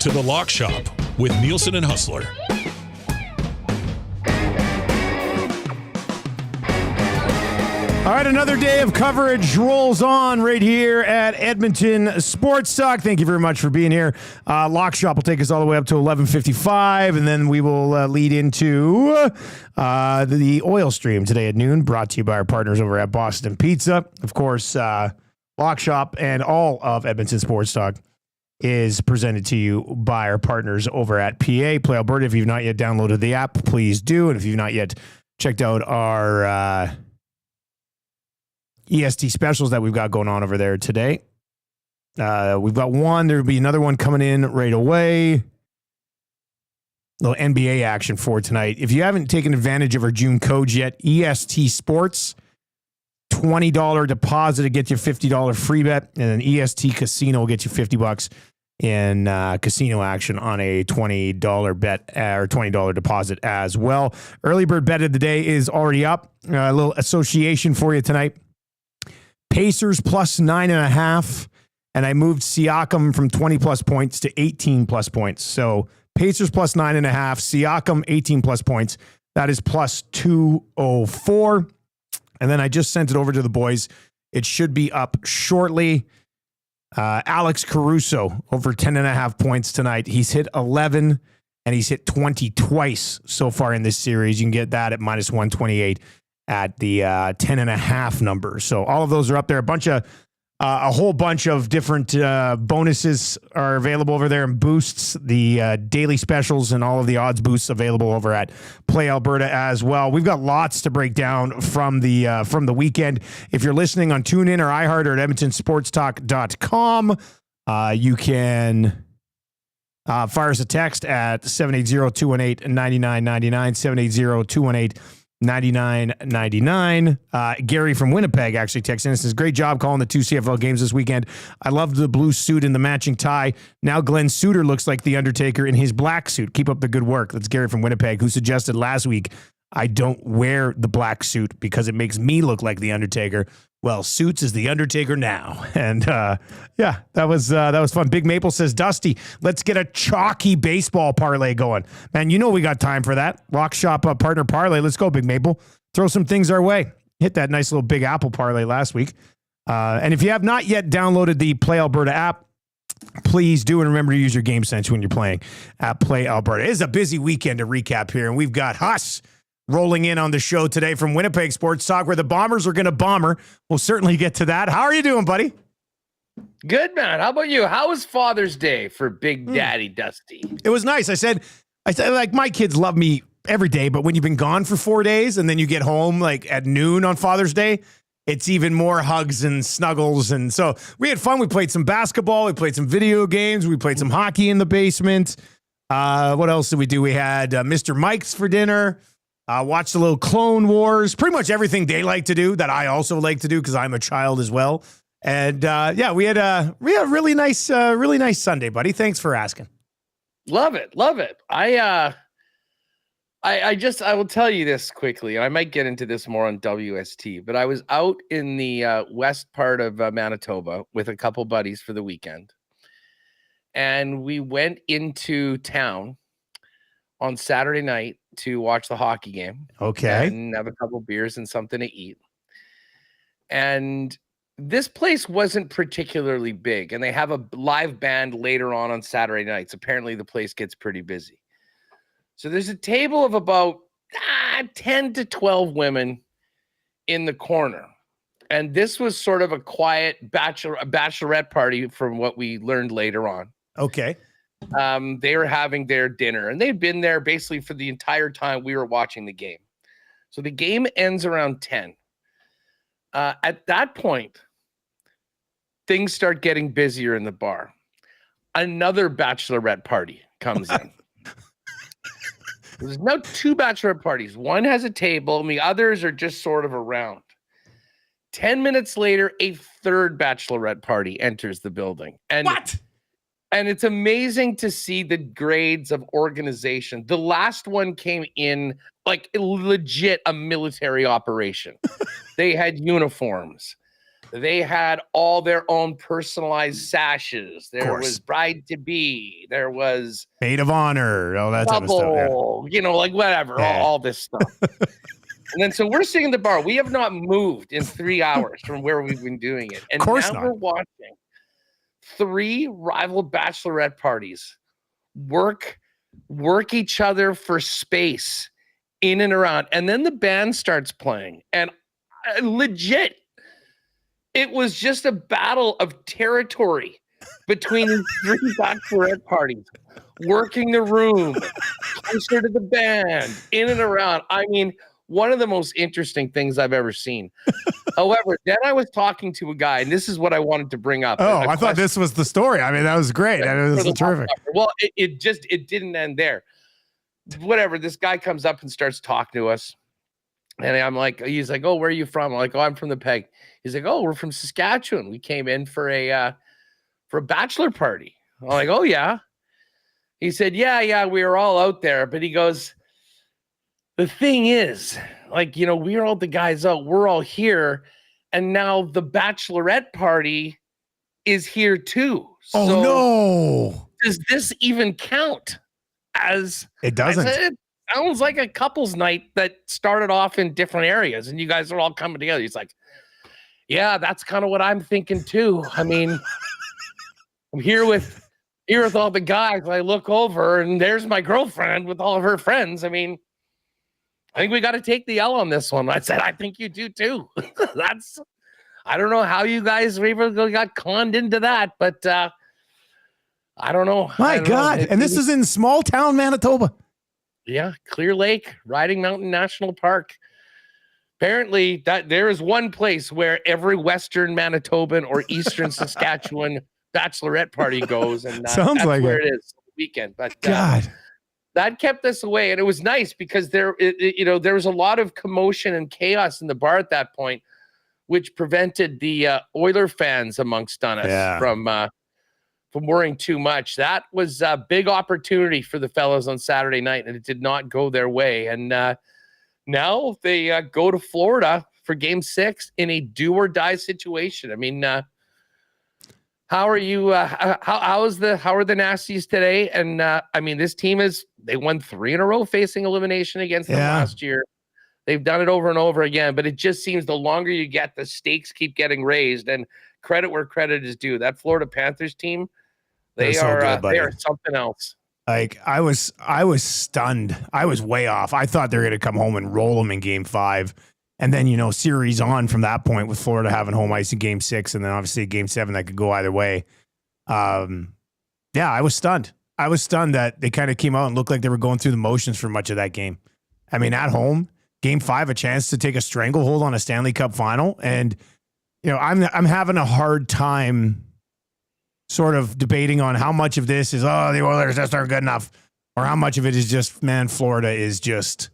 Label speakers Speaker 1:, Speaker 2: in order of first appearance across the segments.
Speaker 1: to the Lock Shop with Nielson and Hustler.
Speaker 2: All right, another day of coverage rolls on right here at Edmonton Sports Talk. Thank you very much for being here. Lock Shop will take us all the way up to 11:55, and then we will lead into the oil stream today at noon, brought to you by our partners over at Boston Pizza. Of course, Lock Shop and all of Edmonton Sports Talk is presented to you by our partners over at PA Play Alberta. If you've not yet downloaded the app, please do. And if you've not yet checked out our EST specials that we've got going on over there today. We've got one. There'll be another one coming in right away. Little NBA action for tonight. If you haven't taken advantage of our June codes yet, EST Sports, $20 deposit to get you $50 free bet, and then EST Casino will get you $50 in casino action on a $20 bet or $20 deposit as well. Early bird bet of the day is already up. A little association for you tonight. Pacers plus 9.5, and I moved Siakam from 20 plus points to 18 plus points. So Pacers plus 9.5, Siakam 18 plus points. That is plus 204. And then I just sent it over to the boys. It should be up shortly. Alex Caruso over 10.5 points tonight. He's hit 11 and he's hit 20 twice so far in this series. You can get that at minus 128. At the 10.5 number. So all of those are up there. A whole bunch of different bonuses are available over there and boosts. The daily specials and all of the odds boosts available over at Play Alberta as well. We've got lots to break down from the weekend. If you're listening on TuneIn or iHeart or at EdmontonSportsTalk.com, you can fire us a text at 780-218-9999, 780-218-9999. Gary from Winnipeg actually texted in and says, great job calling the two CFL games this weekend. I loved the blue suit and the matching tie. Now Glenn Suter looks like the Undertaker in his black suit. Keep up the good work. That's Gary from Winnipeg, who suggested last week I don't wear the black suit because it makes me look like the Undertaker. Well, Suits is the Undertaker now. And yeah, that was fun. Big Maple says, Dusty, let's get a chalky baseball parlay going. Man, you know we got time for that. Lock Shop partner parlay. Let's go, Big Maple. Throw some things our way. Hit that nice little Big Apple parlay last week. And if you have not yet downloaded the Play Alberta app, please do, and remember to use your game sense when you're playing at Play Alberta. It is a busy weekend to recap here, and we've got Huss rolling in on the show today from Winnipeg Sports Talk, where the Bombers are going to bomber. We'll certainly get to that. How are you doing, buddy?
Speaker 3: Good, man. How about you? How was Father's Day for Big Daddy Dusty?
Speaker 2: It was nice. I said, like, my kids love me every day, but when you've been gone for 4 days and then you get home like at noon on Father's Day, it's even more hugs and snuggles. And so we had fun. We played some basketball. We played some video games. We played some hockey in the basement. What else did we do? We had Mr. Mike's for dinner. Watched a little Clone Wars, pretty much everything they like to do that I also like to do because I'm a child as well. And yeah, we had a really nice Sunday, buddy. Thanks for asking.
Speaker 3: Love it. I will tell you this quickly, and I might get into this more on WST, but I was out in the west part of Manitoba with a couple buddies for the weekend. And we went into town on Saturday night to watch the hockey game.
Speaker 2: Okay.
Speaker 3: And have a couple beers and something to eat. And this place wasn't particularly big, and they have a live band later on Saturday nights. Apparently the place gets pretty busy. So there's a table of about 10 to 12 women in the corner. And this was sort of a quiet bachelorette party from what we learned later on.
Speaker 2: Okay.
Speaker 3: They were having their dinner, and they'd been there basically for the entire time we were watching the game. So the game ends around 10. At that point, things start getting busier in the bar. Another bachelorette party comes in. There's now two bachelorette parties. One has a table, and the others are just sort of around. 10 minutes later, a third bachelorette party enters the building. And
Speaker 2: what?
Speaker 3: And it's amazing to see the grades of organization. The last one came in like legit a military operation. They had uniforms. They had all their own personalized sashes. There was bride to be. There was
Speaker 2: maid of honor. All that type of stuff. Yeah.
Speaker 3: You know, like whatever, all this stuff. And then so we're sitting in the bar. We have not moved in 3 hours from where we've been doing it. And now we're watching 3 rival bachelorette parties work each other for space in and around. And then the band starts playing. And legit, it was just a battle of territory between 3 bachelorette parties, working the room, closer to the band, in and around. I mean, one of the most interesting things I've ever seen. However, then I was talking to a guy, and this is what I wanted to bring up.
Speaker 2: Oh, I thought this was the story. I mean, that was great. That was terrific.
Speaker 3: Well, it didn't end there. Whatever, this guy comes up and starts talking to us. And I'm like, he's like, oh, where are you from? I'm like, oh, I'm from the Peg. He's like, oh, we're from Saskatchewan. We came in for a bachelor party. I'm like, oh, yeah. He said, yeah, we were all out there. But he goes, the thing is, like, you know, we're all the guys out. We're all here. And now the bachelorette party is here too.
Speaker 2: Oh,
Speaker 3: so
Speaker 2: no.
Speaker 3: Does this even count as...
Speaker 2: It doesn't.
Speaker 3: It sounds like a couple's night that started off in different areas and you guys are all coming together. He's like, yeah, that's kind of what I'm thinking too. I mean, I'm here with all the guys. I look over and there's my girlfriend with all of her friends. I mean, I think we got to take the L on this one. I said, I think you do too. I don't know how you guys got conned into that, but I don't know.
Speaker 2: My God. And this is in small town Manitoba.
Speaker 3: Yeah, Clear Lake, Riding Mountain National Park. Apparently, that there is one place where every Western Manitoban or Eastern Saskatchewan bachelorette party goes, and
Speaker 2: sounds
Speaker 3: that's
Speaker 2: like
Speaker 3: where it is weekend. But
Speaker 2: God,
Speaker 3: that kept us away, and it was nice because there was a lot of commotion and chaos in the bar at that point, which prevented the Oiler fans amongst us from worrying too much. That was a big opportunity for the fellas on Saturday night, and it did not go their way. And now they go to Florida for Game 6 in a do-or-die situation. I mean, how are you? How are the Nasties today? And I mean, this team they won 3 in a row facing elimination against them last year. They've done it over and over again, but it just seems the longer you get, the stakes keep getting raised. And credit where credit is due. That Florida Panthers team, they are something else.
Speaker 2: Like I was stunned. I was way off. I thought they were going to come home and roll them in Game 5, and then series on from that point with Florida having home ice in Game 6, and then obviously Game 7 that could go either way. I was stunned. I was stunned that they kind of came out and looked like they were going through the motions for much of that game. I mean, at home, Game 5, a chance to take a stranglehold on a Stanley Cup final, and I'm having a hard time sort of debating on how much of this is, the Oilers just aren't good enough, or how much of it is just, man, Florida is just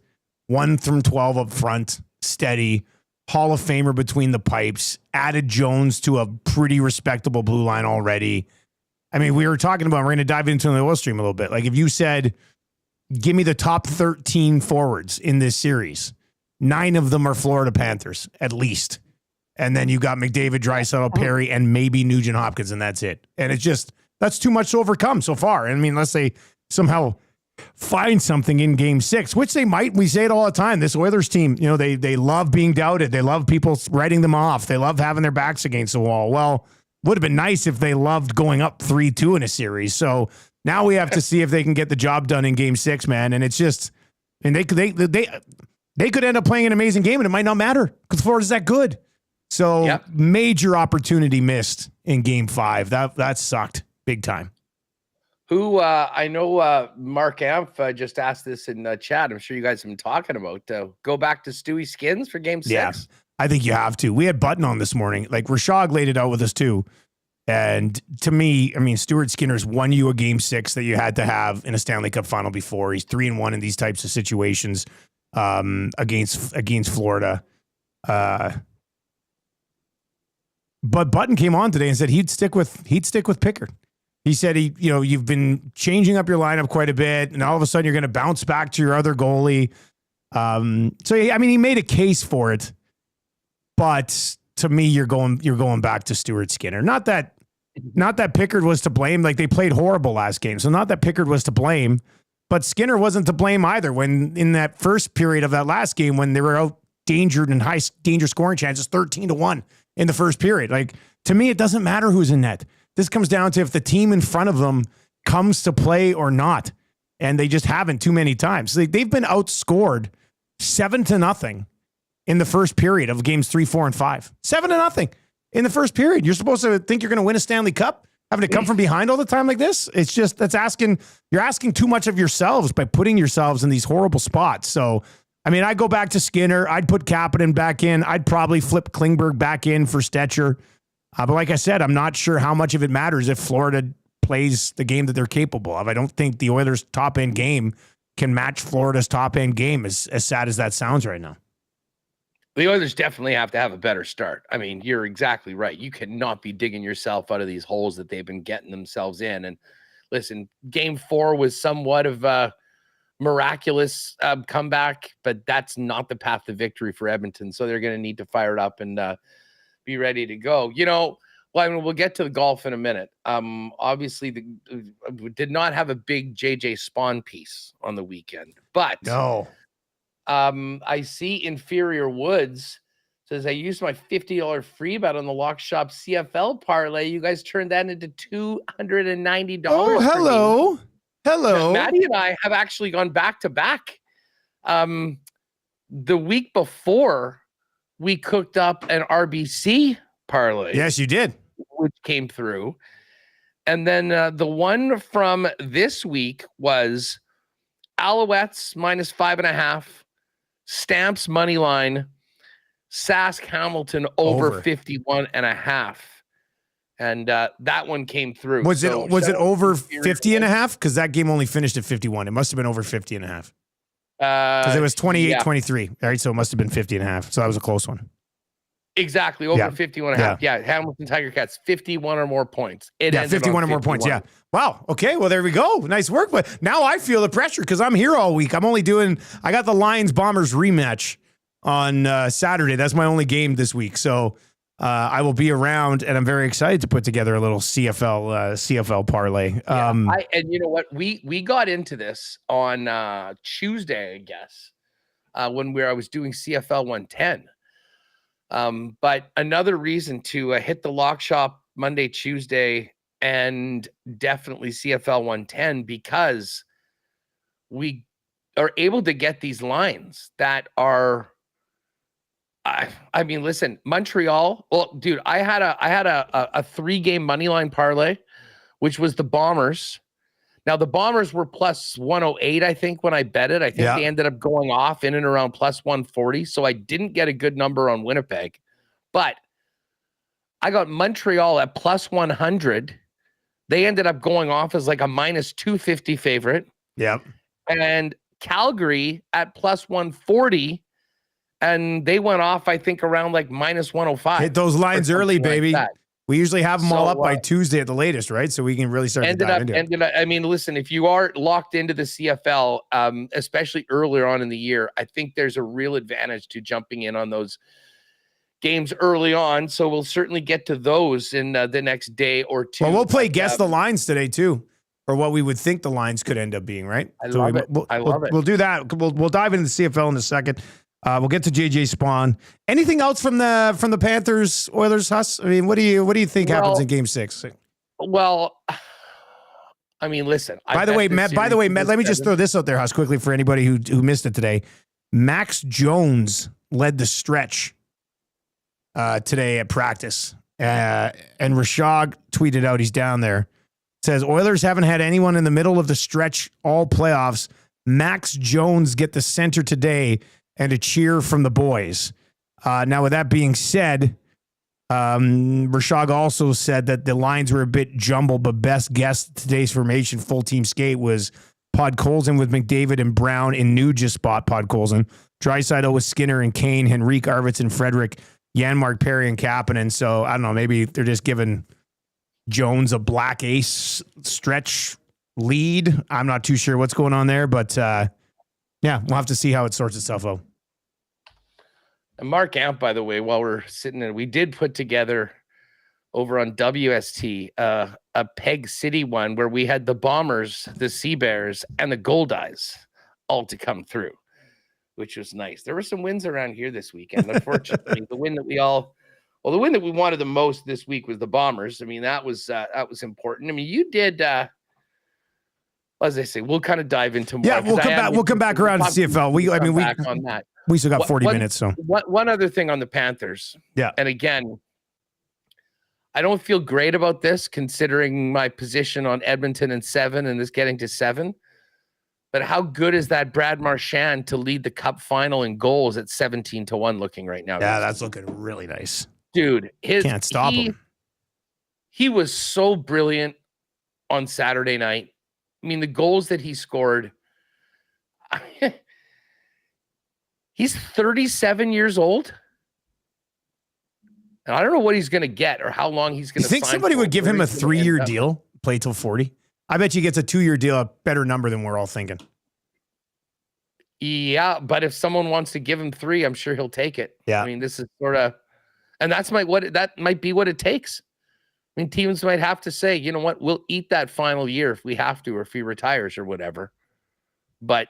Speaker 2: 1 from 12 up front, steady, Hall of Famer between the pipes, added Jones to a pretty respectable blue line already. I mean, we were talking about, we're going to dive into the oil stream a little bit. Like if you said, give me the top 13 forwards in this series, 9 of them are Florida Panthers, at least. And then you got McDavid, Draisaitl, Perry, and maybe Nugent Hopkins, and that's it. And it's just, that's too much to overcome so far. And I mean, unless they somehow find something in Game 6, which they might. We say it all the time. This Oilers team, they love being doubted. They love people writing them off. They love having their backs against the wall. Well, would have been nice if they loved going up 3-2 in a series. So now we have to see if they can get the job done in Game 6, man. And it's just, and they could end up playing an amazing game, and it might not matter because Florida's that good. So major opportunity missed in Game 5. That sucked big time.
Speaker 3: Who I know Mark Amph just asked this in chat. I'm sure you guys have been talking about. Go back to Stewie Skins for Game 6.
Speaker 2: Yeah, I think you have to. We had Button on this morning. Like Rashog laid it out with us too. And to me, I mean, Stuart Skinner's won you a Game 6 that you had to have in a Stanley Cup final before. He's 3-1 in these types of situations against Florida. But Button came on today and said he'd stick with Pickard. He said you've been changing up your lineup quite a bit, and all of a sudden you're going to bounce back to your other goalie. So I mean, he made a case for it, but to me, you're going back to Stuart Skinner. Not that Pickard was to blame. Like, they played horrible last game. So not that Pickard was to blame, but Skinner wasn't to blame either when in that first period of that last game when they were out dangered and high danger scoring chances 13-1 in the first period. Like, to me, it doesn't matter who's in net. This comes down to if the team in front of them comes to play or not. And they just haven't too many times. They've been outscored 7-0 in the first period of games 3, 4, and 5. 7-0 in the first period. You're supposed to think you're going to win a Stanley Cup, having to come from behind all the time like this. It's just, you're asking too much of yourselves by putting yourselves in these horrible spots. So, I mean, I go back to Skinner. I'd put Kapanen back in. I'd probably flip Klingberg back in for Stetcher. But like I said, I'm not sure how much of it matters if Florida plays the game that they're capable of. I don't think the Oilers' top-end game can match Florida's top-end game, as sad as that sounds right now.
Speaker 3: The Oilers definitely have to have a better start. I mean, you're exactly right. You cannot be digging yourself out of these holes that they've been getting themselves in. And listen, game 4 was somewhat of a miraculous comeback, but that's not the path to victory for Edmonton. So they're going to need to fire it up and be ready to go. Well, I mean, we'll get to the golf in a minute. Obviously, we did not have a big JJ Spaun piece on the weekend, but
Speaker 2: no.
Speaker 3: I see Inferior Woods says, I used my $50 free bet on the Lock Shop CFL parlay. You guys turned that into $290.
Speaker 2: Oh, hello. Hello.
Speaker 3: Maddie and I have actually gone back to back. The week before, we cooked up an RBC parlay.
Speaker 2: Yes, you did.
Speaker 3: Which came through. And then the one from this week was Alouettes -5.5. Stamps money line, Sask Hamilton over 51.5. And that one came through.
Speaker 2: Was it over 50.5? Because that game only finished at 51. It must have been over 50.5. Because it was 28-23. All right, so it must have been 50.5. So that was a close one.
Speaker 3: Exactly, over 51.5. Yeah, Hamilton Tiger Cats, 51 or more points. It ended
Speaker 2: 51 or more points, yeah. Wow, okay, well, there we go. Nice work. But now I feel the pressure because I'm here all week. I got the Lions-Bombers rematch on Saturday. That's my only game this week. So I will be around, and I'm very excited to put together a little CFL parlay.
Speaker 3: And you know what? We got into this on Tuesday, I guess, when I was doing CFL 110. But another reason to hit the Lock Shop Monday, Tuesday, and definitely CFL 110, because we are able to get these lines that are, I mean, listen, Montreal. Well, dude, I had a 3-game money line parlay, which was the Bombers. Now the Bombers were +108, I think, when I bet it. I think they ended up going off in and around +140. So I didn't get a good number on Winnipeg, but I got Montreal at +100. They ended up going off as like a -250 favorite.
Speaker 2: Yep.
Speaker 3: And Calgary at +140. And they went off, I think, around like -105.
Speaker 2: Hit those lines early, baby. Like we usually have them all up by Tuesday at the latest, right? So we can really start to dive into it.
Speaker 3: I mean, listen, if you are locked into the CFL, especially earlier on in the year, I think there's a real advantage to jumping in on those games early on. So we'll certainly get to those in the next day or two.
Speaker 2: Well, we'll play Guess the Lines today, too, or what we would think the lines could end up being, right?
Speaker 3: I love it.
Speaker 2: We'll do that. We'll dive into the CFL in a second. We'll get to JJ Spaun. Anything else from the Panthers, Oilers, Huss? I mean, what do you think happens in Game 6?
Speaker 3: Well, I mean, listen.
Speaker 2: By the way, Matt, let me just throw this out there, Huss, quickly for anybody who missed it today. Max Jones led the stretch today at practice, and Rashog tweeted out, he's down there. It says, Oilers haven't had anyone in the middle of the stretch all playoffs. Max Jones get the center today and a cheer from the boys. Now, with that being said, Rashog also said that the lines were a bit jumbled, but best guess today's formation, full team skate, was Podkolzin with McDavid and Brown in Nugent spot, Podkolzin. Draisaitl with Skinner and Kane, Henrique, Arvidsson, Frederick, Janmark, Perry, and Kapanen. So, I don't know, maybe they're just giving Jones a black ace stretch lead. I'm not too sure what's going on there, but yeah, we'll have to see how it sorts itself out.
Speaker 3: And Mark Amp, by the way, while we're sitting in, we did put together over on WST a Peg City one where we had the Bombers, the Sea Bears, and the Gold Eyes all to come through, which was nice. There were some wins around here this weekend. Unfortunately, the win that we wanted the most this week was the Bombers. I mean, that was important. I mean, you did. As I say, we'll kind of dive into more.
Speaker 2: Yeah, we'll come back around to CFL. We
Speaker 3: on that.
Speaker 2: We still got 40 minutes. So
Speaker 3: one other thing on the Panthers.
Speaker 2: Yeah,
Speaker 3: and again, I don't feel great about this considering my position on Edmonton and 7 and this getting to 7. But how good is that Brad Marchand to lead the Cup final in goals at 17-1 looking right now?
Speaker 2: Yeah, that's looking really nice.
Speaker 3: Dude,
Speaker 2: can't stop him.
Speaker 3: He was so brilliant on Saturday night. I mean, the goals that he scored. He's 37 years old. And I don't know what he's going to get or how long he's going to sign.
Speaker 2: You think somebody would give him a 3-year deal, play till 40? I bet you he gets a 2-year deal, a better number than we're all thinking.
Speaker 3: Yeah, but if someone wants to give him 3, I'm sure he'll take it.
Speaker 2: Yeah.
Speaker 3: I mean, this is sort of, and that might be what it takes. I mean, teams might have to say, you know what, we'll eat that final year if we have to, or if he retires or whatever. But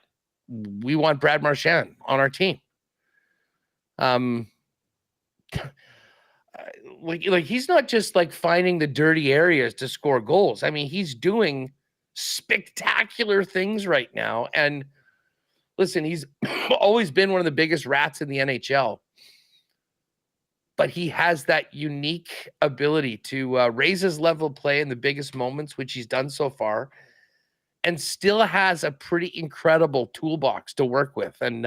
Speaker 3: we want Brad Marchand on our team. Like he's not just like finding the dirty areas to score goals. I mean, he's doing spectacular things right now. And listen, he's always been one of the biggest rats in the NHL. But he has that unique ability to raise his level of play in the biggest moments, which he's done so far, and still has a pretty incredible toolbox to work with. And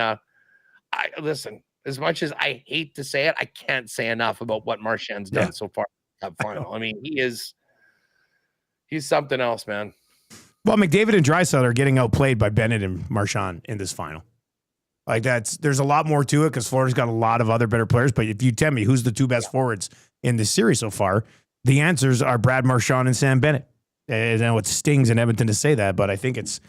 Speaker 3: listen, as much as I hate to say it, I can't say enough about what Marchand's done so far in the Cup final. I mean, he's something else, man.
Speaker 2: Well, McDavid and Draisaitl are getting outplayed by Bennett and Marchand in this final. Like there's a lot more to it because Florida's got a lot of other better players. But if you tell me who's the 2 best forwards in this series so far, the answers are Brad Marchand and Sam Bennett. And I know it stings in Edmonton to say that, but I think it's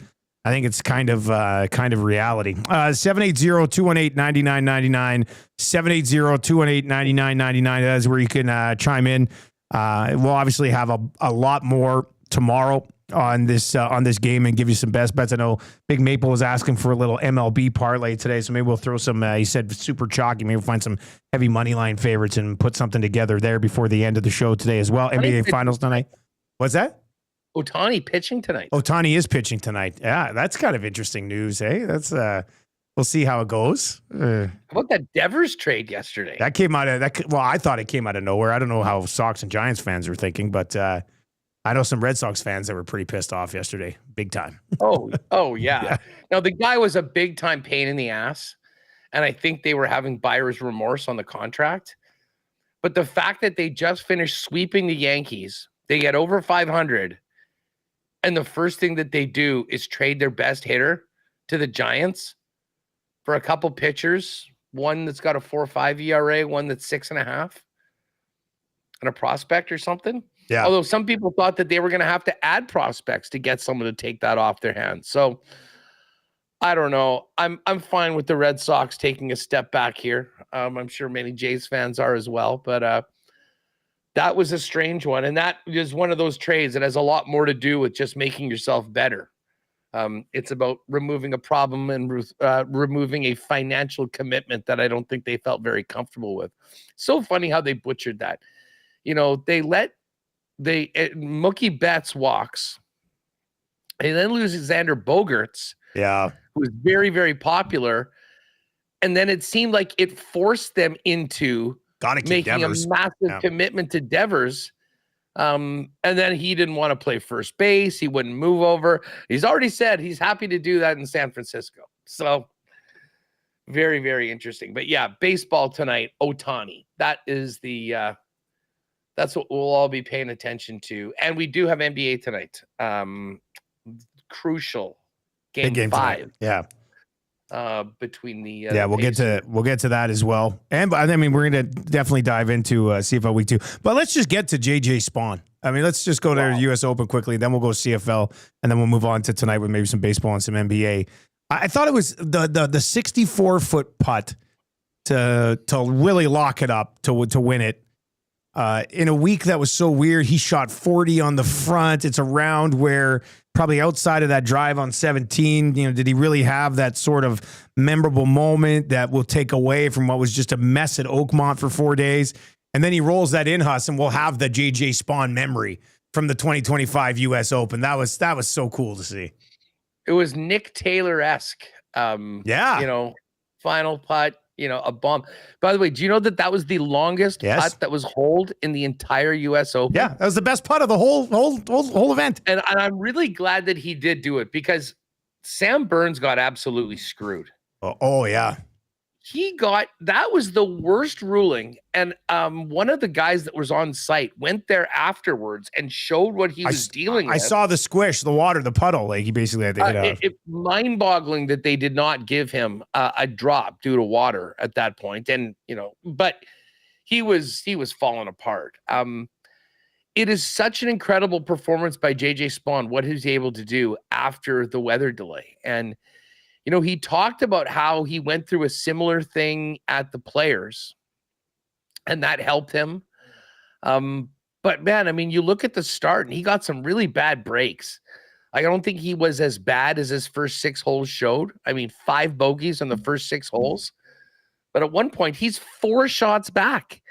Speaker 2: kind of reality. 780-218-9999, 780-218-9999. That is where you can chime in. We'll obviously have a lot more tomorrow on this game and give you some best bets. I know Big Maple was asking for a little MLB parlay today, so maybe we'll throw some. He said super chalky. Maybe we'll find some heavy money line favorites and put something together there before the end of the show today as well. NBA Finals tonight. What's that?
Speaker 3: Ohtani pitching tonight.
Speaker 2: Ohtani is pitching tonight. Yeah, that's kind of interesting news, eh? That's we'll see how it goes.
Speaker 3: How about that Devers trade yesterday?
Speaker 2: That came out of that. Well, I thought it came out of nowhere. I don't know how Sox and Giants fans are thinking, but I know some Red Sox fans that were pretty pissed off yesterday, big time.
Speaker 3: Oh yeah. Now the guy was a big time pain in the ass, and I think they were having buyer's remorse on the contract. But the fact that they just finished sweeping the Yankees, they get over 500. And the first thing that they do is trade their best hitter to the Giants for a couple pitchers, one that's got a 4.5 ERA, one that's 6.5, and a prospect or something.
Speaker 2: Yeah.
Speaker 3: Although some people thought that they were going to have to add prospects to get someone to take that off their hands. So I don't know. I'm fine with the Red Sox taking a step back here. I'm sure many Jays fans are as well, but that was a strange one. And that is one of those trades that has a lot more to do with just making yourself better. It's about removing a problem and removing a financial commitment that I don't think they felt very comfortable with. So funny how they butchered that. You know, Mookie Betts walks. And then loses Xander Bogaerts.
Speaker 2: Yeah.
Speaker 3: Who was very, very popular. And then it seemed like it forced them into making Devers. A massive commitment to Devers. And then he didn't want to play first base. He wouldn't move over. He's already said he's happy to do that in San Francisco. So very, very interesting. But yeah, baseball tonight, Ohtani. That is that's what we'll all be paying attention to. And we do have NBA tonight. Crucial game 5.
Speaker 2: Tonight. Yeah.
Speaker 3: Between the
Speaker 2: we'll get to that as well. And I mean, we're going to definitely dive into CFL week 2. But let's just get to JJ Spaun. I mean, let's just go to the US Open quickly, then we'll go CFL, and then we'll move on to tonight with maybe some baseball and some NBA. I thought it was the 64-foot putt to really lock it up to win it. In a week that was so weird, he shot 40 on the front. It's a round where probably outside of that drive on 17, did he really have that sort of memorable moment that will take away from what was just a mess at Oakmont for 4 days? And then he rolls that in, Huss, and we'll have the JJ Spaun memory from the 2025 U.S. Open. That was so cool to see.
Speaker 3: It was Nick Taylor-esque. Final putt, a bomb. By the way, do you know that was the longest putt that was holed in the entire U.S. Open?
Speaker 2: Yeah, that was the best putt of the whole event.
Speaker 3: And I'm really glad that he did do it because Sam Burns got absolutely screwed.
Speaker 2: Oh yeah.
Speaker 3: That was the worst ruling. And one of the guys that was on site went there afterwards and showed what he was dealing with.
Speaker 2: I saw the squish, the water, the puddle. Like he basically had to hit out.
Speaker 3: It's mind-boggling that they did not give him a drop due to water at that point. And, but he was falling apart. It is such an incredible performance by JJ Spaun, what he's able to do after the weather delay. And he talked about how he went through a similar thing at the Players, and that helped him. But man, you look at the start, and he got some really bad breaks. I don't think he was as bad as his first 6 holes showed. 5 bogeys on the first 6 holes. But at one point, he's 4 shots back,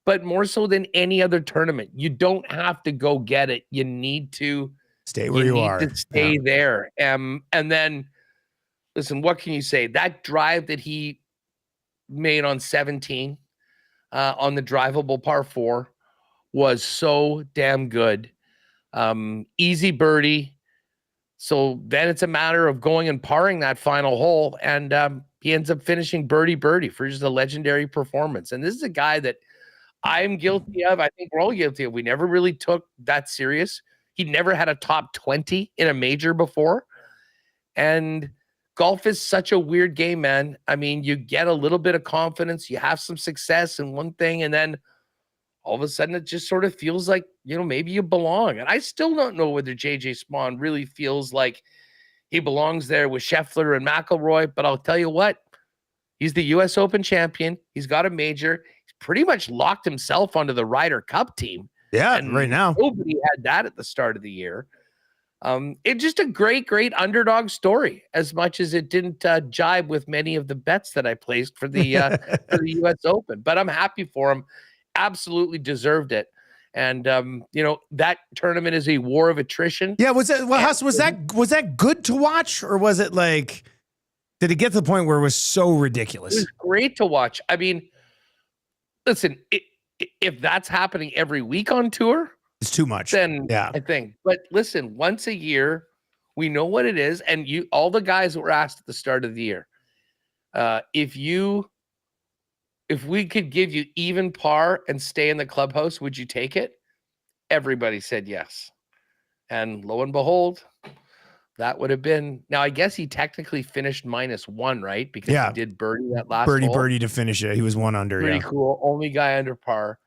Speaker 3: but more so than any other tournament. You don't have to go get it. You need to
Speaker 2: stay where you are.
Speaker 3: To stay there. And then, listen, what can you say? That drive that he made on 17 on the drivable par 4 was so damn good. Easy birdie. So then it's a matter of going and parring that final hole. And he ends up finishing birdie for just a legendary performance. And this is a guy that I'm guilty of. I think we're all guilty of. We never really took that serious. He never had a top 20 in a major before. And golf is such a weird game, man. You get a little bit of confidence, you have some success in one thing, and then all of a sudden it just sort of feels like, maybe you belong. And I still don't know whether JJ Spaun really feels like he belongs there with Scheffler and McIlroy, but I'll tell you what, he's the U.S. Open champion. He's got a major. He's pretty much locked himself onto the Ryder Cup team.
Speaker 2: Yeah,
Speaker 3: and
Speaker 2: right now.
Speaker 3: Nobody had that at the start of the year. It's just a great underdog story, as much as it didn't jibe with many of the bets that I placed for the for the U.S. Open. But I'm happy for him. Absolutely deserved it. And that tournament is a war of attrition.
Speaker 2: Yeah, was that good to watch, or was it like, did it get to the point where it was so ridiculous?
Speaker 3: It was great to watch. Listen, if that's happening every week on tour,
Speaker 2: it's too much.
Speaker 3: Then
Speaker 2: yeah,
Speaker 3: I think. But listen, once a year, we know what it is. And all the guys that were asked at the start of the year, if we could give you even par and stay in the clubhouse, would you take it? Everybody said yes. And lo and behold, that would have been. Now, I guess he technically finished -1, right? Because he did birdie that last hole.
Speaker 2: Birdie to finish it. He was 1 under.
Speaker 3: Pretty cool. Only guy under par.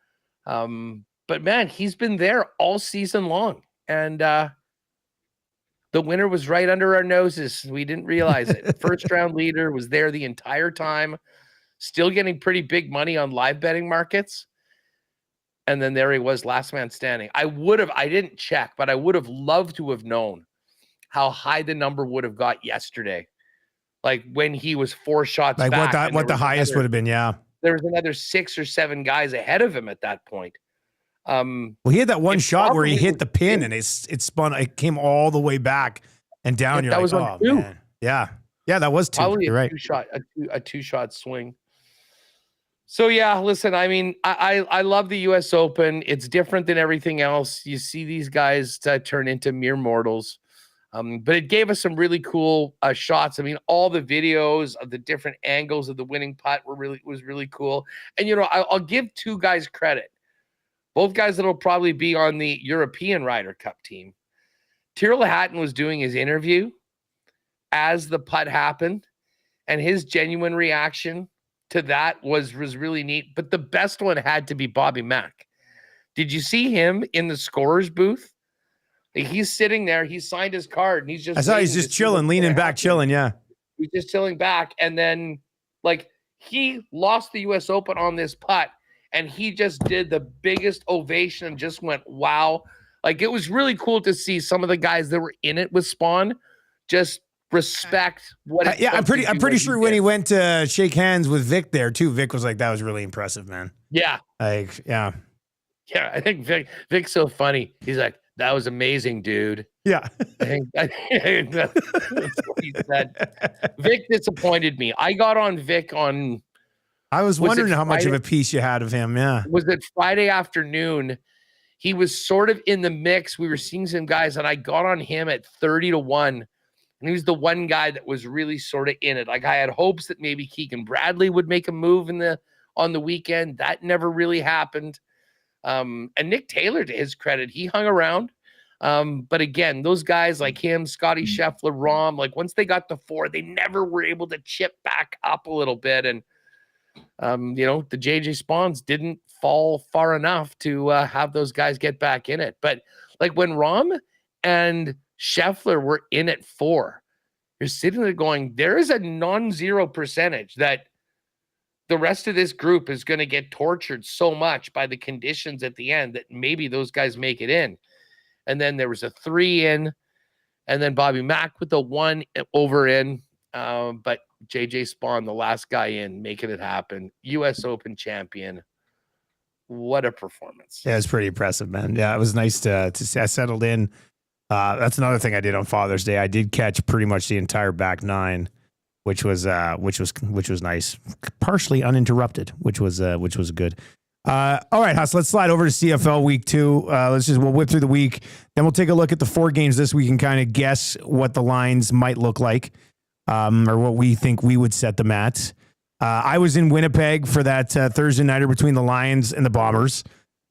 Speaker 3: But man, he's been there all season long. And the winner was right under our noses. We didn't realize it. First round leader was there the entire time, still getting pretty big money on live betting markets. And then there he was, last man standing. I didn't check, but I would have loved to have known how high the number would have got yesterday. Like when he was 4 shots back.
Speaker 2: What the highest would have been, yeah.
Speaker 3: There was another 6 or 7 guys ahead of him at that point.
Speaker 2: Well, he had that one shot where he hit the pin and it spun. It came all the way back and down.
Speaker 3: That was on 2.
Speaker 2: Man. Yeah, that was 2.
Speaker 3: Probably
Speaker 2: You're right.
Speaker 3: A 2-shot swing. So yeah, listen. I love the U.S. Open. It's different than everything else. You see these guys turn into mere mortals. But it gave us some really cool shots. All the videos of the different angles of the winning putt was really cool. And I'll give 2 guys credit. Both guys that'll probably be on the European Ryder Cup team. Tyrrell Hatton was doing his interview as the putt happened, and his genuine reaction to that was really neat. But the best one had to be Bobby Mack. Did you see him in the scorer's booth? He's sitting there. He signed his card, and he's just.
Speaker 2: I saw he's just chilling, leaning back, chilling. Yeah,
Speaker 3: he's just chilling back, and then He lost the U.S. Open on this putt, and he just did the biggest ovation and just went, wow. Like, it was really cool to see some of the guys that were in it with Spaun just respect what it
Speaker 2: I'm pretty sure when
Speaker 3: did.
Speaker 2: he went to shake hands with Vic there too, Vic was like, that was really impressive, man.
Speaker 3: Yeah.
Speaker 2: Like, yeah.
Speaker 3: Yeah, I think Vic's so funny. He's like, that was amazing, dude.
Speaker 2: Yeah.
Speaker 3: I think that's what he said. Vic disappointed me. I got on Vic on...
Speaker 2: I was wondering how much of a piece you had of him, yeah.
Speaker 3: Was it Friday afternoon? He was sort of in the mix. We were seeing some guys, and I got on him at 30-1. And he was the one guy that was really sort of in it. Like, I had hopes that maybe Keegan Bradley would make a move on the weekend. That never really happened. And Nick Taylor, to his credit, he hung around. But again, those guys like him, Scotty Scheffler, Rahm, like once they got to 4, they never were able to chip back up a little bit. And, the JJ Spawns didn't fall far enough to have those guys get back in it. But like when Rahm and Scheffler were in at 4, you're sitting there going, there is a non-zero percentage that the rest of this group is going to get tortured so much by the conditions at the end that maybe those guys make it in. And then there was a 3 in, and then Bobby Mack with the 1 over in. But JJ Spaun, the last guy in, making it happen. U.S. Open champion. What a performance.
Speaker 2: Yeah, it's pretty impressive, man. Yeah, it was nice to see. I settled in. That's another thing I did on Father's Day. I did catch pretty much the entire back 9. Which was nice, partially uninterrupted, which was good. All right, Huss, let's slide over to CFL week 2. We'll whip through the week, then we'll take a look at the 4 games this week and kind of guess what the lines might look like, or what we think we would set them at. I was in Winnipeg for that Thursday nighter between the Lions and the Bombers.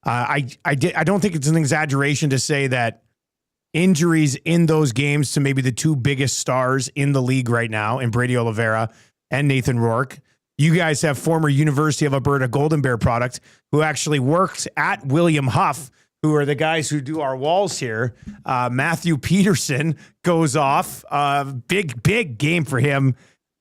Speaker 2: I don't think it's an exaggeration to say that injuries in those games to maybe the 2 biggest stars in the league right now, in Brady Oliveira and Nathan Rourke. You guys have former University of Alberta Golden Bear product who actually worked at William Huff, who are the guys who do our walls here. Matthew Paterson goes off. Big game for him.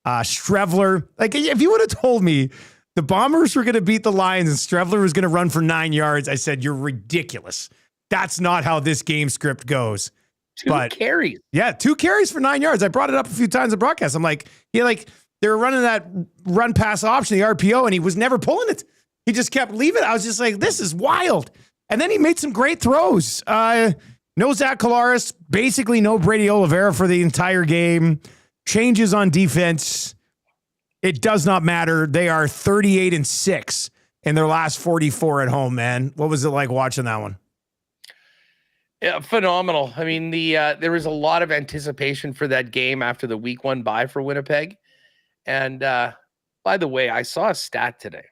Speaker 2: Strevler. Like, if you would have told me the Bombers were going to beat the Lions and Strevler was going to run for 9 yards, I said, you're ridiculous. That's not how this game script goes.
Speaker 3: 2 carries.
Speaker 2: Yeah, 2 carries for 9 yards. I brought it up a few times in broadcast. I'm like, they were running that run pass option, the RPO, and he was never pulling it. He just kept leaving. I was just like, this is wild. And then he made some great throws. No Zach Collaros, basically no Brady Oliveira for the entire game. Changes on defense. It does not matter. They are 38-6 in their last 44 at home, man. What was it like watching that one?
Speaker 3: Yeah, phenomenal. I mean, there was a lot of anticipation for that game after the week 1 bye for Winnipeg. And by the way, I saw a stat today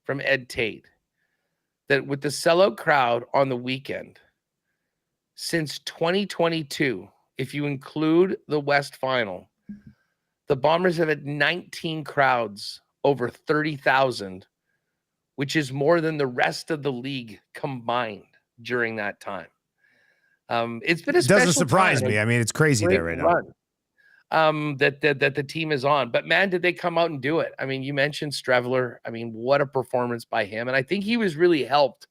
Speaker 3: from Ed Tate that with the sellout crowd on the weekend, since 2022, if you include the West Final, the Bombers have had 19 crowds over 30,000, which is more than the rest of the league combined during that time. It's been a special
Speaker 2: doesn't surprise
Speaker 3: time.
Speaker 2: me. I mean, it's crazy there right now.
Speaker 3: That the team is on. But man, did they come out and do it. I mean, you mentioned Strevler. I mean, what a performance by him. And I think he was really helped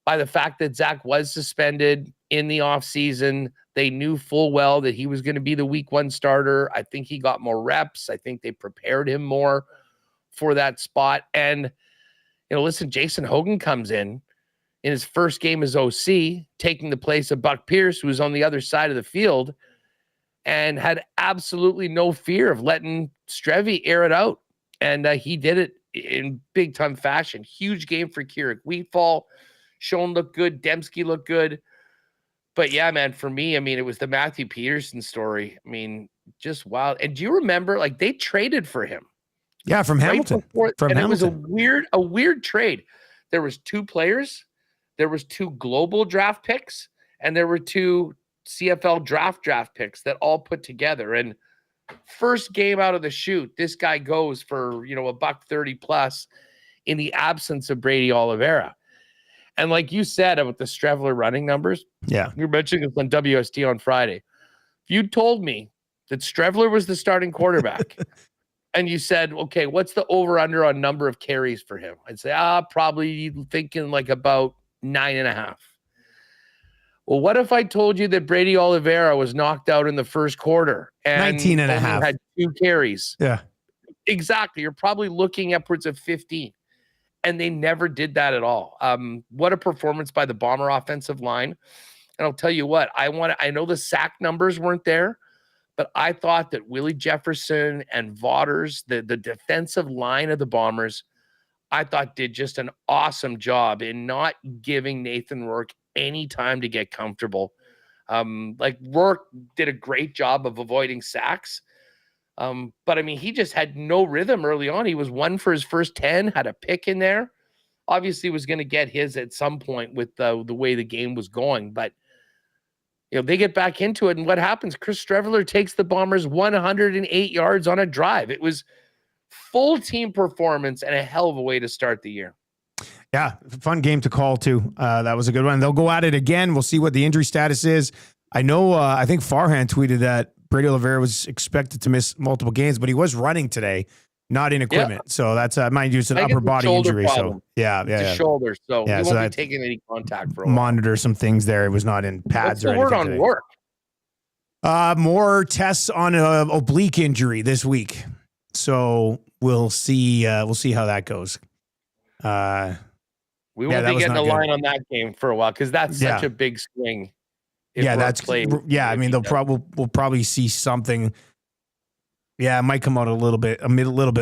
Speaker 3: by the fact that Zach was suspended in the offseason. They knew full well that he was going to be the week 1 starter. I think he got more reps. I think they prepared him more for that spot. And, listen, Jason Hogan comes in his first game as OC, taking the place of Buck Pierce, who was on the other side of the field, and had absolutely no fear of letting Strevy air it out. And he did it in big-time fashion. Huge game for Keurig Wheatfall. Schoen looked good. Dembski looked good. But, yeah, man, for me, I mean, it was the Matthew Peterson story. I mean, just wild. And do you remember, like, they traded for him?
Speaker 2: Yeah, from Hamilton.
Speaker 3: It was a weird trade. There was 2 players. There was 2 global draft picks, and there were 2 CFL draft picks that all put together. And first game out of the chute, this guy goes for, $130 plus in the absence of Brady Oliveira. And like you said about the Strevler running numbers,
Speaker 2: yeah,
Speaker 3: you were mentioning this on WST on Friday. If you told me that Strevler was the starting quarterback and you said, okay, what's the over under on number of carries for him? I'd say, probably thinking like about 9.5. Well, what if I told you that Brady Oliveira was knocked out in the first quarter and
Speaker 2: 19.5
Speaker 3: had 2 carries?
Speaker 2: Yeah.
Speaker 3: Exactly. You're probably looking upwards of 15. And they never did that at all. What a performance by the Bomber offensive line. And I'll tell you what, I know the sack numbers weren't there, but I thought that Willie Jefferson and Vaughters, the defensive line of the Bombers, I thought did just an awesome job in not giving Nathan Rourke any time to get comfortable. Rourke did a great job of avoiding sacks. But I mean, he just had no rhythm early on. He was 1 for his first 10, had a pick in there. Obviously was going to get his at some point with the way the game was going, but they get back into it. And what happens? Chris Streveler takes the Bombers 108 yards on a drive. It was full team performance and a hell of a way to start the year.
Speaker 2: Yeah. Fun game to call too. That was a good one. They'll go at it again. We'll see what the injury status is. I know, I think Farhan tweeted that Brady Oliveira was expected to miss multiple games, but he was running today, not in equipment. Yeah. So that's, mind you, it's an upper body injury.
Speaker 3: Problem.
Speaker 2: So yeah.
Speaker 3: It's a shoulder. So he won't be taking any contact for a while.
Speaker 2: Monitor some things there. It was not in pads or anything.
Speaker 3: What's the word on work?
Speaker 2: More tests on an oblique injury this week. So we'll see how that goes.
Speaker 3: We won't be getting a line on that game for a while because that's such a big swing.
Speaker 2: That's played. Yeah, I mean, we'll probably see something. Yeah, it might come out a little bit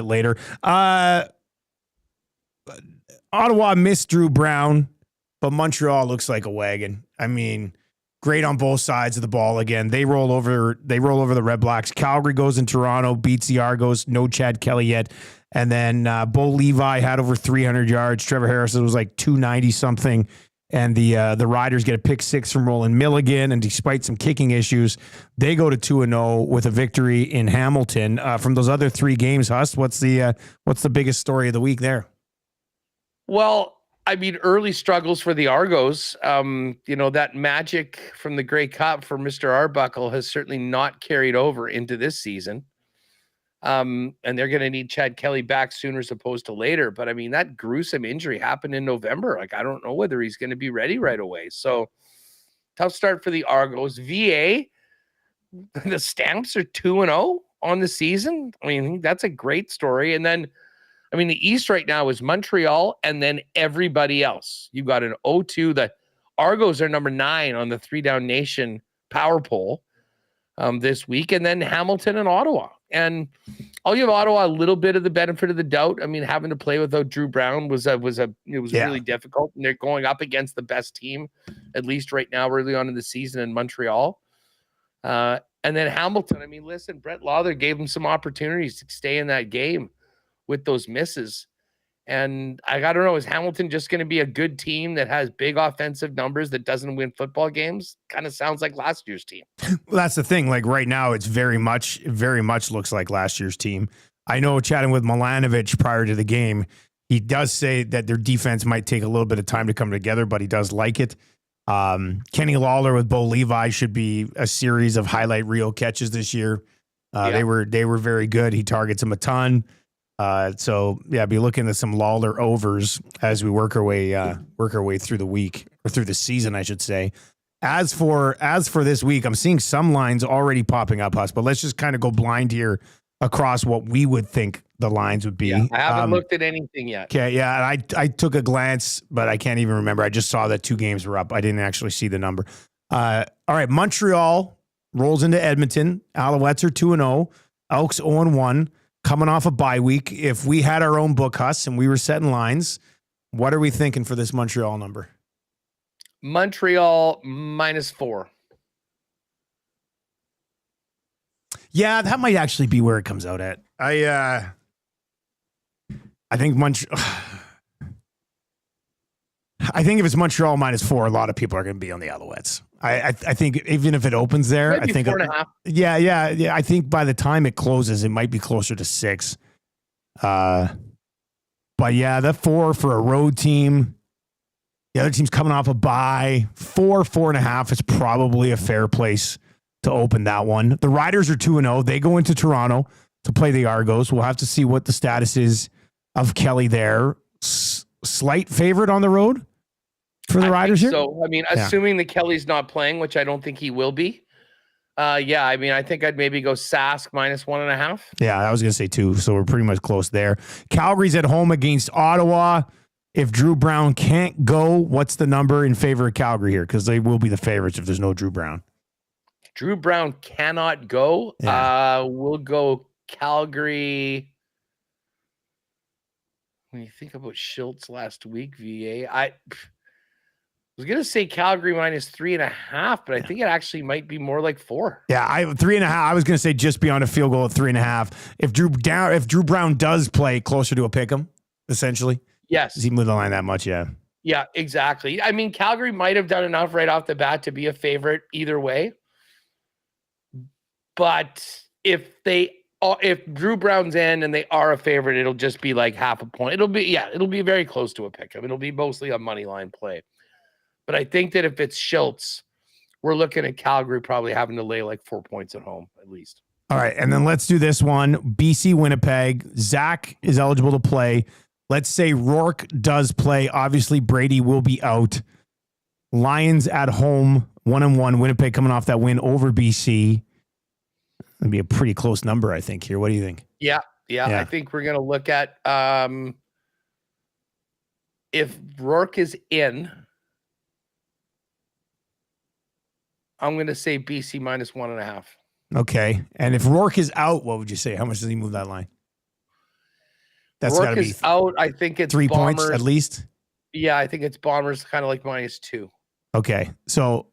Speaker 2: later. Ottawa missed Drew Brown, but Montreal looks like a wagon. I mean, great on both sides of the ball again. They roll over the Red Blacks. Calgary goes in Toronto, beats the Argos. No Chad Kelly yet. And then Bo Levi had over 300 yards. Trevor Harrison was like 290 something. And the Riders get a pick 6 from Roland Milligan, and despite some kicking issues, they go to 2-0 with a victory in Hamilton. From those other 3 games, Huss, what's the biggest story of the week there?
Speaker 3: Well, I mean, early struggles for the Argos. That magic from the Grey Cup for Mr. Arbuckle has certainly not carried over into this season. And they're going to need Chad Kelly back sooner as opposed to later. But I mean, that gruesome injury happened in November. Like, I don't know whether he's going to be ready right away. So tough start for the Argos. VA, the Stamps are 2-0 on the season. I mean, that's a great story. And then, I mean, the East right now is Montreal and then everybody else. You've got an 0-2. The Argos are number 9 on the 3 Down Nation power poll this week. And then Hamilton and Ottawa. And I'll give Ottawa a little bit of the benefit of the doubt. I mean, having to play without Drew Brown was really difficult, and they're going up against the best team, at least right now, early on in the season in Montreal. And then Hamilton. I mean, listen, Brett Lawler gave them some opportunities to stay in that game with those misses. And I don't know, is Hamilton just going to be a good team that has big offensive numbers that doesn't win football games? Kind of sounds like last year's team.
Speaker 2: Well, that's the thing. Like right now, it's very much looks like last year's team. I know chatting with Milanovic prior to the game, he does say that their defense might take a little bit of time to come together, but he does like it. Kenny Lawler with Bo Levi should be a series of highlight reel catches this year. They were very good. He targets him a ton. Be looking at some Lawler overs as we work our way through the week, or through the season, I should say. As for this week, I'm seeing some lines already popping up, Huss, but let's just kind of go blind here across what we would think the lines would be.
Speaker 3: Yeah, I haven't looked at anything yet.
Speaker 2: Okay, yeah, I took a glance, but I can't even remember. I just saw that 2 games were up. I didn't actually see the number. All right, Montreal rolls into Edmonton. Alouettes are 2-0. Elks 0-1. Coming off a bye week. If we had our own book, Huss, and we were setting lines, what are we thinking for this Montreal number?
Speaker 3: Montreal -4.
Speaker 2: Yeah, that might actually be where it comes out at. I think I think if it's Montreal -4, a lot of people are going to be on the Alouettes. I think even if it opens there, I think
Speaker 3: 4.5.
Speaker 2: Yeah. I think by the time it closes, it might be closer to 6. But yeah, the 4 for a road team. The other team's coming off a bye. 4.5 is probably a fair place to open that one. The Riders are 2-0. They go into Toronto. to play the Argos. We'll have to see what the status is of Kelly there. Slight favorite on the road for the Riders here?
Speaker 3: So, I mean, assuming that Kelly's not playing, which I don't think he will be. Yeah, I mean, I think I'd maybe go Sask -1.5.
Speaker 2: Yeah, I was going to say 2, so we're pretty much close there. Calgary's at home against Ottawa. If Drew Brown can't go, what's the number in favor of Calgary here? Because they will be the favorites if there's no Drew Brown.
Speaker 3: Drew Brown cannot go.
Speaker 2: Yeah.
Speaker 3: We'll go Calgary. When you think about Schultz last week, VA, I was going to say Calgary -3.5, but I think it actually might be more like 4.
Speaker 2: Yeah, 3.5. I was going to say just beyond a field goal at 3.5. If Drew Brown does play closer to a pick'em, essentially.
Speaker 3: Yes.
Speaker 2: Does he move the line that much? Yeah.
Speaker 3: Yeah, exactly. I mean, Calgary might have done enough right off the bat to be a favorite either way. But if Drew Brown's in and they are a favorite, it'll just be like half a point. It'll be very close to a pick'em. It'll be mostly a money line play. But I think that if it's Schultz, we're looking at Calgary probably having to lay like 4 points at home at least.
Speaker 2: All right, and then let's do this one. BC Winnipeg. Zach is eligible to play. Let's say Rourke does play. Obviously, Brady will be out. Lions at home, 1-1. Winnipeg coming off that win over BC. That'd be a pretty close number, I think, here. What do you think?
Speaker 3: Yeah. I think we're going to look at if Rourke is in, I'm going to say BC -1.5.
Speaker 2: Okay. And if Rourke is out, what would you say? How much does he move that line? That's got to be
Speaker 3: out. I think it's
Speaker 2: 3
Speaker 3: Bombers.
Speaker 2: points at least.
Speaker 3: Yeah, I think it's Bombers kind of like -2.
Speaker 2: Okay. So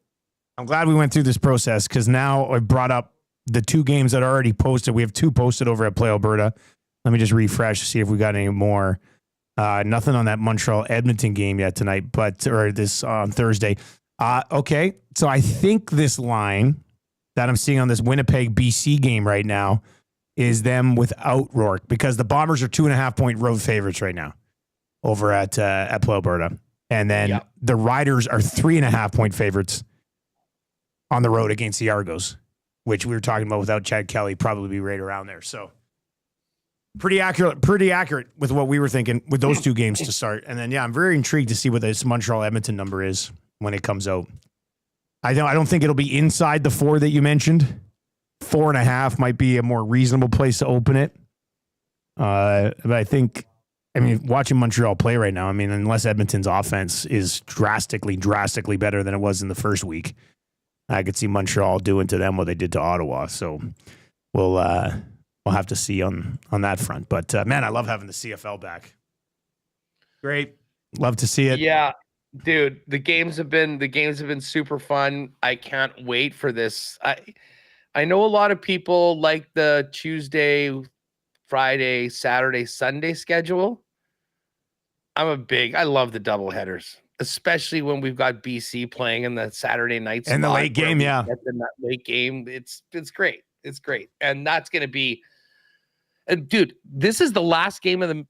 Speaker 2: I'm glad we went through this process because now I brought up the 2 games that are already posted. We have 2 posted over at Play Alberta. Let me just refresh to see if we got any more. Nothing on that Montreal Edmonton game yet tonight, or this on Thursday. Okay. So I think this line that I'm seeing on this Winnipeg BC game right now is them without Rourke because the Bombers are 2.5 point road favorites right now over at Play Alberta. And then the Riders are 3.5 point favorites on the road against the Argos, which we were talking about without Chad Kelly, probably be right around there. So pretty accurate with what we were thinking with those 2 games to start. And then, I'm very intrigued to see what this Montreal Edmonton number is when it comes out. I don't think it'll be inside the 4 that you mentioned. 4.5 might be a more reasonable place to open it. But I think, watching Montreal play right now, unless Edmonton's offense is drastically better than it was in the first week, I could see Montreal doing to them what they did to Ottawa. So we'll have to see on that front. But man, I love having the CFL back. Great, love to see it.
Speaker 3: Yeah, dude, the games have been super fun. I can't wait for this. I know a lot of people like the Tuesday, Friday, Saturday, Sunday schedule. I love the doubleheaders, especially when we've got BC playing in the Saturday night
Speaker 2: and the late game. Yeah,
Speaker 3: in that late game, it's great. It's great, and that's going to be. Dude, this is the last game of the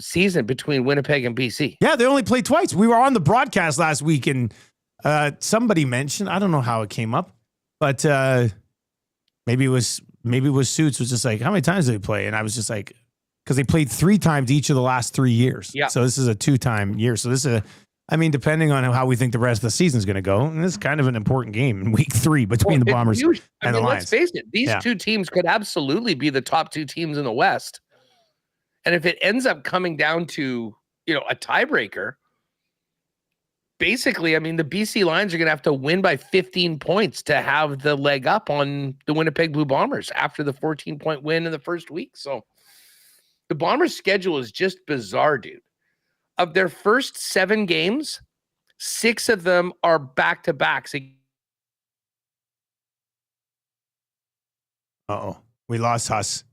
Speaker 3: season between Winnipeg and BC.
Speaker 2: Yeah, they only played twice. We were on the broadcast last week, and somebody mentioned, I don't know how it came up, but maybe it was Suits was just like, how many times did they play? And I was just like, because they played 3 times each of the last 3 years.
Speaker 3: Yeah.
Speaker 2: So this is a 2-time year. So this is depending on how we think the rest of the season is going to go, and this is kind of an important game in week 3 between the Bombers and the Lions.
Speaker 3: Let's face it, these 2 teams could absolutely be the top 2 teams in the West. And if it ends up coming down to, a tiebreaker, basically, the BC Lions are going to have to win by 15 points to have the leg up on the Winnipeg Blue Bombers after the 14-point win in the first week. So the Bombers' schedule is just bizarre, dude. Of their first 7 games, 6 of them are back-to-backs.
Speaker 2: Uh-oh. We lost Huss.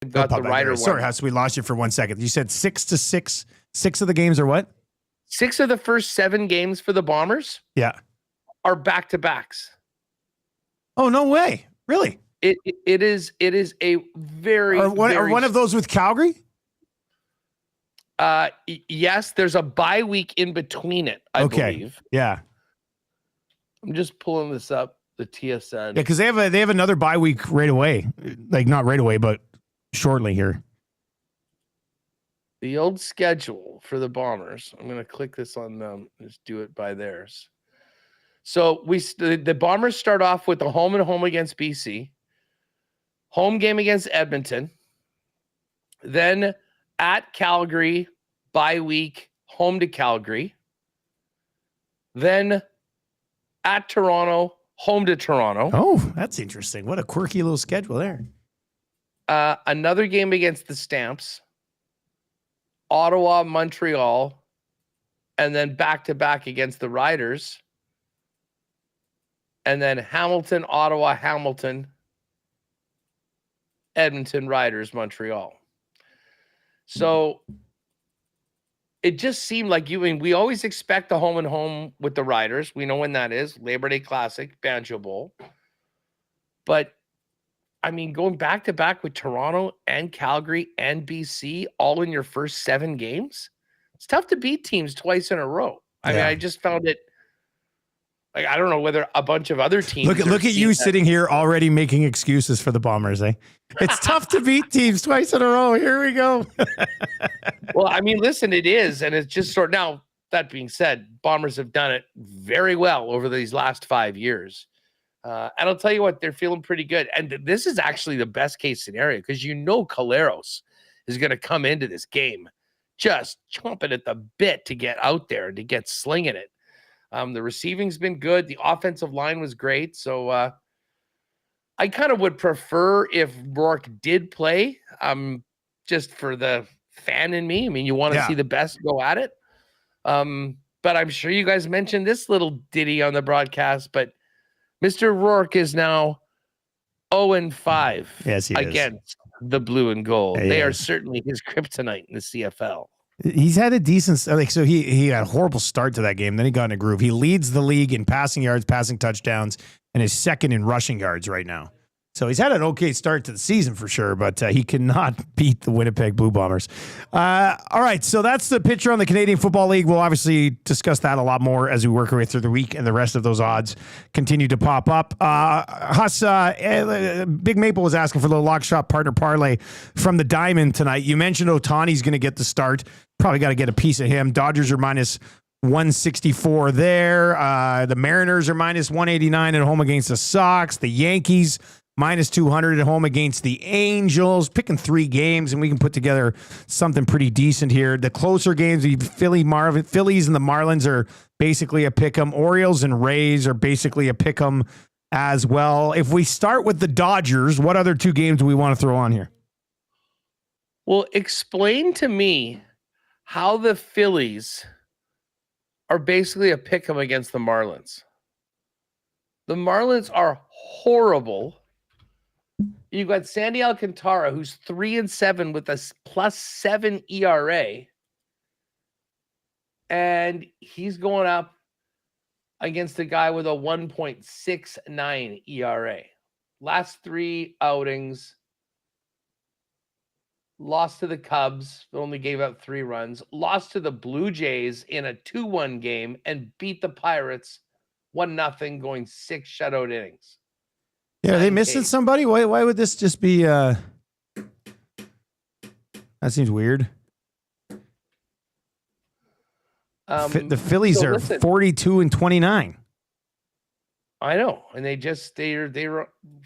Speaker 3: Got the Rider one.
Speaker 2: Sorry, Huss, we lost you for 1 second. You said 6-6. 6 of the games are what?
Speaker 3: 6 of the first 7 games for the Bombers are back-to-backs.
Speaker 2: Oh, no way. Really?
Speaker 3: It is a very,
Speaker 2: are one of those with Calgary?
Speaker 3: Yes, there's a bye week in between it, I believe.
Speaker 2: Yeah.
Speaker 3: I'm just pulling this up, the TSN.
Speaker 2: Yeah, because they have another bye week right away. Like, not right away, but shortly here.
Speaker 3: The old schedule for the Bombers. I'm going to click this on them. Just do it by theirs. So the Bombers start off with the home and home against BC, home game against Edmonton, then at Calgary, bye week, home to Calgary, then at Toronto, home to Toronto.
Speaker 2: Oh, that's interesting. What a quirky little schedule there.
Speaker 3: Another game against the Stamps, Ottawa, Montreal, and then back-to-back against the Riders. And then Hamilton, Ottawa, Hamilton, Edmonton, Riders, Montreal. So it just seemed like we always expect the home and home with the Riders. We know when that is. Labor Day Classic, Banjo Bowl. But, I mean, going back-to-back with Toronto and Calgary and BC all in your first 7 games, it's tough to beat teams twice in a row. I mean, I just found it. Like, I don't know whether a bunch of other teams.
Speaker 2: Look at you sitting here already making excuses for the Bombers, eh? It's tough to beat teams twice in a row. Here we go.
Speaker 3: Well, I mean, listen, it is. And it's just now, that being said, Bombers have done it very well over these last 5 years. And I'll tell you what, they're feeling pretty good. And this is actually the best case scenario because Caleros is going to come into this game just chomping at the bit to get out there and to get slinging it. The receiving's been good. The offensive line was great. So I kind of would prefer if Rourke did play, just for the fan in me. I mean, you want to see the best go at it. But I'm sure you guys mentioned this little ditty on the broadcast, but Mr. Rourke is now 0-5 against the blue and gold. They are certainly his kryptonite in the CFL.
Speaker 2: He's had a decent, so he had a horrible start to that game. Then he got in a groove. He leads the league in passing yards, passing touchdowns, and is second in rushing yards right now. So he's had an okay start to the season for sure, but he cannot beat the Winnipeg Blue Bombers. All right, so that's the picture on the Canadian Football League. We'll obviously discuss that a lot more as we work our way through the week, and the rest of those odds continue to pop up. Huss, Big Maple was asking for the lock shop partner parlay from the Diamond tonight. You mentioned Ohtani's going to get the start. Probably got to get a piece of him. Dodgers are minus 164 there. The Mariners are minus 189 at home against the Sox. The Yankees minus 200 at home against the Angels. Picking 3 games, and we can put together something pretty decent here. The closer games, the Phillies and the Marlins are basically a pick 'em. Orioles and Rays are basically a pick 'em as well. If we start with the Dodgers, what other 2 games do we want to throw on here?
Speaker 3: Well, explain to me how the Phillies are basically a pick 'em against the Marlins. The Marlins are horrible. You've got Sandy Alcantara, who's 3-7 with a +7 ERA. And he's going up against a guy with a 1.69 ERA. Last 3 outings, lost to the Cubs, only gave up 3 runs, lost to the Blue Jays in a 2-1 game, and beat the Pirates 1-0, going 6 shutout innings.
Speaker 2: Yeah, are they missing somebody? Why would this just be that seems weird. The Phillies are 42-29.
Speaker 3: I know, and they're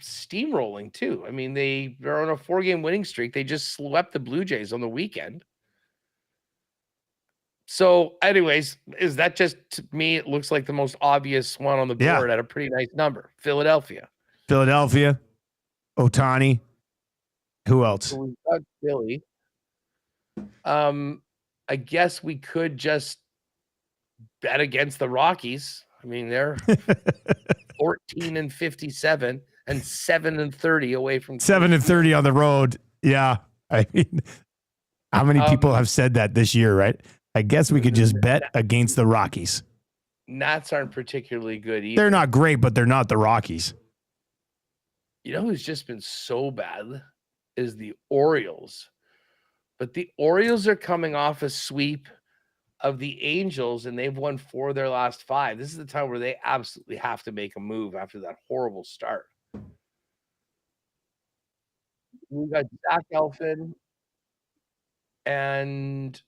Speaker 3: steamrolling too. I mean, they're on a 4-game winning streak. They just swept the Blue Jays on the weekend. So, anyways, is that just, to me, it looks like the most obvious one on the board at a pretty nice number. Philadelphia,
Speaker 2: Ohtani. Who else?
Speaker 3: So we've got Philly. I guess we could just bet against the Rockies. I mean, they're 14-57 and 7-30 away from
Speaker 2: 7-30 on the road. Yeah. I mean, how many people have said that this year, right? I guess we could just bet against the Rockies.
Speaker 3: Nats aren't particularly good either.
Speaker 2: They're not great, but they're not the Rockies.
Speaker 3: You know who's just been so bad is the Orioles. But the Orioles are coming off a sweep of the Angels, and they've won 4 of their last 5. This is the time where they absolutely have to make a move after that horrible start. We got Zach Elfin and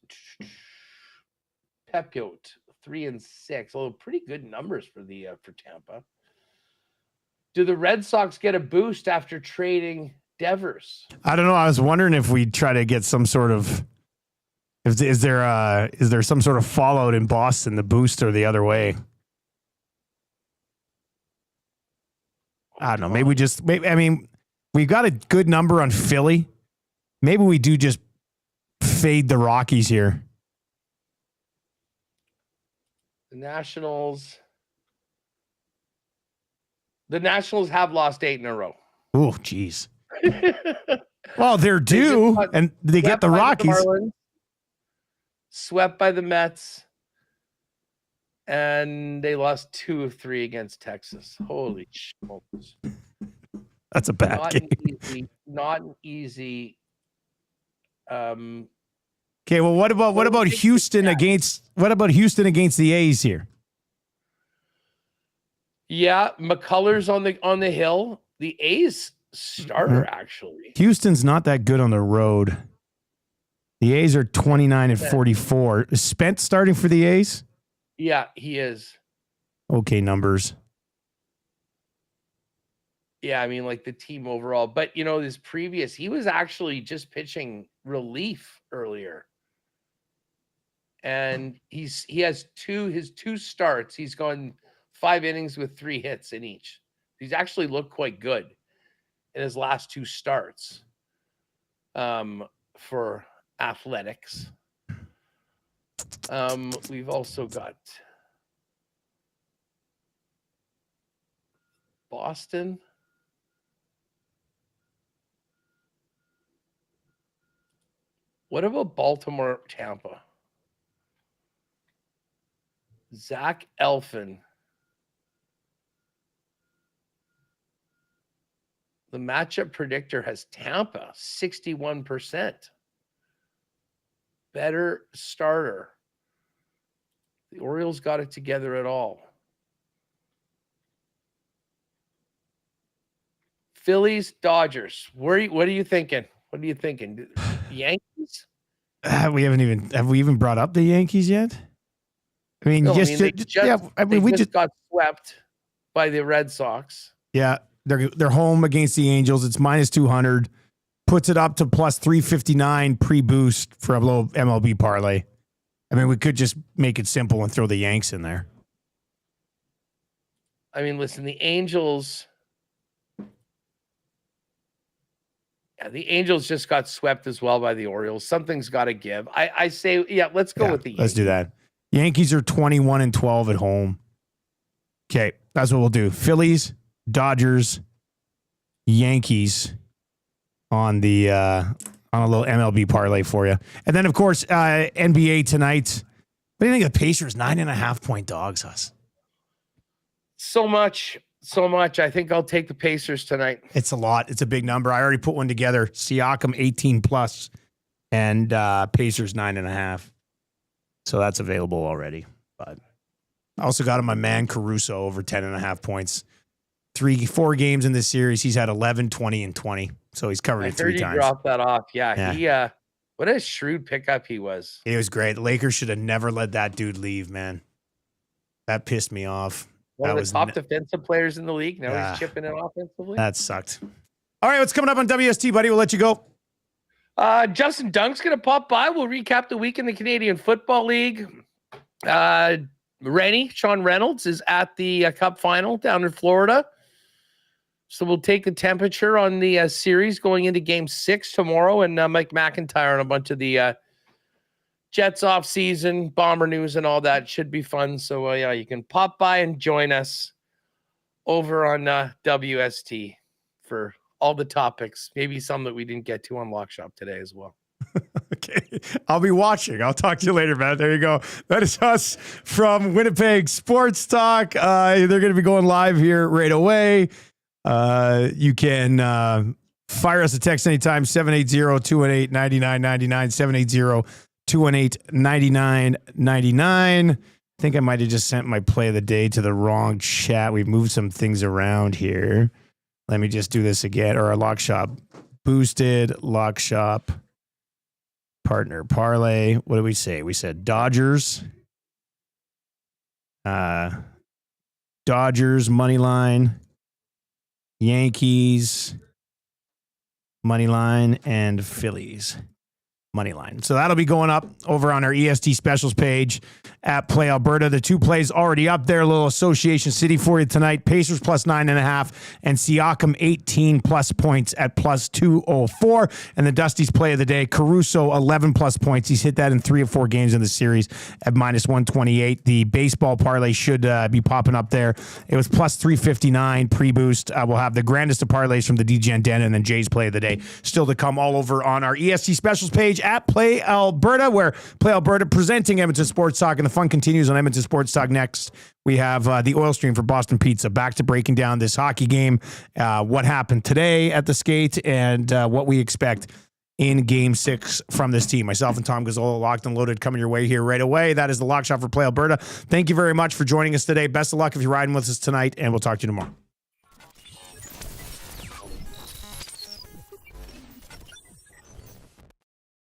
Speaker 3: Pepiote, 3 and 6. Although pretty good numbers for Tampa. Do the Red Sox get a boost after trading Devers?
Speaker 2: I don't know. I was wondering if we try to get some sort of is there some sort of fallout in Boston, the boost or the other way? I don't know. Maybe we got a good number on Philly. Maybe we do just fade the Rockies here.
Speaker 3: The Nationals have lost 8 in a row.
Speaker 2: Oh, geez. Well, they're due, and they get the Rockies.
Speaker 3: Swept by the Mets, and they lost 2 of 3 against Texas. Holy smokes.
Speaker 2: That's a bad game.
Speaker 3: Not an easy.
Speaker 2: Okay, well, what about Houston against the A's here?
Speaker 3: Yeah, McCullers on the hill. The A's starter, actually.
Speaker 2: Houston's not that good on the road. The A's are 29 and 44. Is Spence starting for the A's?
Speaker 3: Yeah, he is.
Speaker 2: Okay, numbers.
Speaker 3: Yeah, I mean, like the team overall. But, he was actually just pitching relief earlier. And he has his 2 starts. He's gone 5 innings with 3 hits in each. He's actually looked quite good in his last 2 starts for Athletics. We've also got Boston. What about Baltimore, Tampa? Zach Elfin. The matchup predictor has Tampa 61%. Better starter. The Orioles got it together at all. Phillies, Dodgers. What are you thinking? What are you thinking? Yankees?
Speaker 2: Have we even brought up the Yankees yet? I mean,
Speaker 3: they just got swept by the Red Sox.
Speaker 2: Yeah, they're home against the Angels. It's minus 200. Puts it up to plus 359 pre-boost for a little MLB parlay. I mean, we could just make it simple and throw the Yanks in there.
Speaker 3: I mean, listen, the Angels just got swept as well by the Orioles. Something's got to give. I say, let's go with the Yankees.
Speaker 2: Let's do that. Yankees are 21 and 12 at home. Okay, that's what we'll do. Phillies, Dodgers, Yankees on the on a little MLB parlay for you. And then, of course, NBA tonight. What do you think of the Pacers? 9.5-point dogs, us.
Speaker 3: So much. I think I'll take the Pacers tonight.
Speaker 2: It's a lot. It's a big number. I already put one together. Siakam 18+, and Pacers 9.5. So that's available already. But I also got him my man Caruso over 10.5 points. 4 games in this series. He's had 11, 20, and 20. So he's covered it 3 times.
Speaker 3: Dropped that off. Yeah. He what a shrewd pickup he was.
Speaker 2: He was great. The Lakers should have never let that dude leave, man. That pissed me off.
Speaker 3: One of the top defensive players in the league. Now he's chipping in offensively.
Speaker 2: That sucked. All right, what's coming up on WST, buddy? We'll let you go.
Speaker 3: Justin Dunk's going to pop by. We'll recap the week in the Canadian Football League. Sean Reynolds is at the Cup final down in Florida. So we'll take the temperature on the series going into Game 6 tomorrow, and Mike McIntyre on a bunch of the Jets off-season, Bomber news, and all that. Should be fun. So, you can pop by and join us over on WST for all the topics, maybe some that we didn't get to on Lock Shop today as well.
Speaker 2: Okay. I'll be watching. I'll talk to you later, man. There you go. That is us from Winnipeg Sports Talk. They're going to be going live here right away. You can fire us a text anytime, 780-218-9999, 780-218-9999. I think I might have just sent my play of the day to the wrong chat. We've moved some things around here. Let me just do this again, or a Lock Shop boosted lock shop partner parlay. What did we say? We said Dodgers. Dodgers money line, Yankees money line, and Phillies money line. So that'll be going up over on our EST specials page at Play Alberta. The two plays already up there. A little Association City for you tonight. Pacers plus 9.5 and Siakam 18 plus points at plus 204. And the Dusty's play of the day, Caruso 11 plus points. He's hit that in 3 or 4 games in the series at minus 128. The baseball parlay should be popping up there. It was plus 359 pre-boost. We'll have the grandest of parlays from the DGen Den and then Jay's play of the day still to come all over on our EST specials page at Play Alberta, where Play Alberta presenting Edmonton Sports Talk, and the fun continues on Edmonton Sports Talk next. We have the oil stream for Boston Pizza, back to breaking down this hockey game, what happened today at the skate, and what we expect in Game 6 from this team. Myself and Tom Gazzola, locked and loaded, coming your way here right away. That is the Lock Shot for Play Alberta. Thank you very much for joining us today. Best of luck if you're riding with us tonight, and we'll talk to you tomorrow.